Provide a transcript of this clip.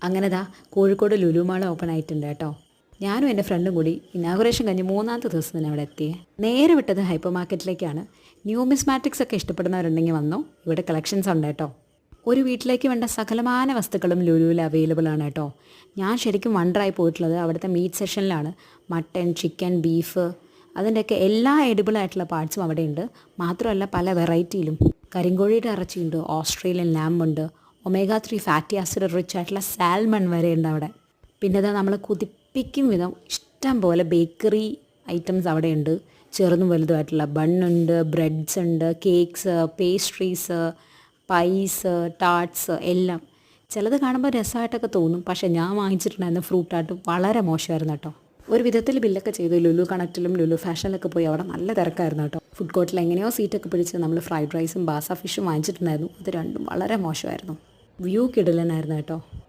അങ്ങനെ ദാ Kozhikode Lulu mall open ആയിട്ടുണ്ട് കേട്ടോ. ഞാനും എൻ്റെ ഫ്രണ്ടും കൂടി ഇനാഗുറേഷൻ കഴിഞ്ഞ് മൂന്നാമത്തെ ദിവസം തന്നെ അവിടെ എത്തിയേ. നേരെ വിട്ടത് ഹൈപ്പർ മാർക്കറ്റിലേക്കാണ്. ന്യൂമിസ്മാറ്റിക്സ് ഒക്കെ ഇഷ്ടപ്പെടുന്നവരുണ്ടെങ്കിൽ വന്നോ, ഇവിടെ കളക്ഷൻസ് ഉണ്ട് കേട്ടോ. ഒരു വീട്ടിലേക്ക് വേണ്ട സകലമാന വസ്തുക്കളും ലുലുവിൽ അവൈലബിൾ ആണ് കേട്ടോ. ഞാൻ ശരിക്കും വണ്ടറായി പോയിട്ടുള്ളത് അവിടുത്തെ മീറ്റ് സെഷനിലാണ്. മട്ടൺ, ചിക്കൻ, ബീഫ് അതിൻ്റെയൊക്കെ എല്ലാ എഡിബിൾ ആയിട്ടുള്ള പാർട്സും അവിടെ ഉണ്ട്. മാത്രമല്ല പല വെറൈറ്റിയിലും. കരിങ്കോഴിയുടെ ഇറച്ചിയുണ്ട്, ഓസ്ട്രേലിയൻ ലാമ്പുണ്ട്, ഒമേഗ 3 ഫാറ്റി ആസിഡ് റിച്ച് ആയിട്ടുള്ള സാൽമൺ വരെ ഉണ്ട് അവിടെ. പിന്നെ ഇതാ നമ്മൾ കുതിപ്പിക്കും വിധം ഇഷ്ടം പോലെ ബേക്കറി ഐറ്റംസ് അവിടെ ഉണ്ട്. ചെറുതും വലുതുമായിട്ടുള്ള ബണ്ണുണ്ട്, ബ്രെഡ്സ് ഉണ്ട്, കേക്ക്സ്, പേസ്ട്രീസ്, പൈസ്, ടാർട്ട്സ് എല്ലാം. ചിലത് കാണുമ്പോൾ രസമായിട്ടൊക്കെ തോന്നും, പക്ഷേ ഞാൻ വാങ്ങിച്ചിട്ടുണ്ടായിരുന്ന ഫ്രൂട്ട് ടാർട്ട് വളരെ മോശമായിരുന്നു കേട്ടോ. ഒരു വിധത്തിൽ ബില്ലൊക്കെ ചെയ്തു. ലുലു കണക്റ്റിലും ലുലു ഫാഷനിലൊക്കെ പോയി അവിടെ നല്ല തിരക്കായിരുന്നു കേട്ടോ. ഫുഡ് കോർട്ടിൽ എങ്ങനെയോ സീറ്റൊക്കെ പിടിച്ച് നമ്മൾ ഫ്രൈഡ് റൈസും ബാസ ഫിഷും വാങ്ങിച്ചിട്ടുണ്ടായിരുന്നു. അത് രണ്ടും വളരെ മോശമായിരുന്നു. വ്യൂ കിടിലനായിരുന്നു കേട്ടോ.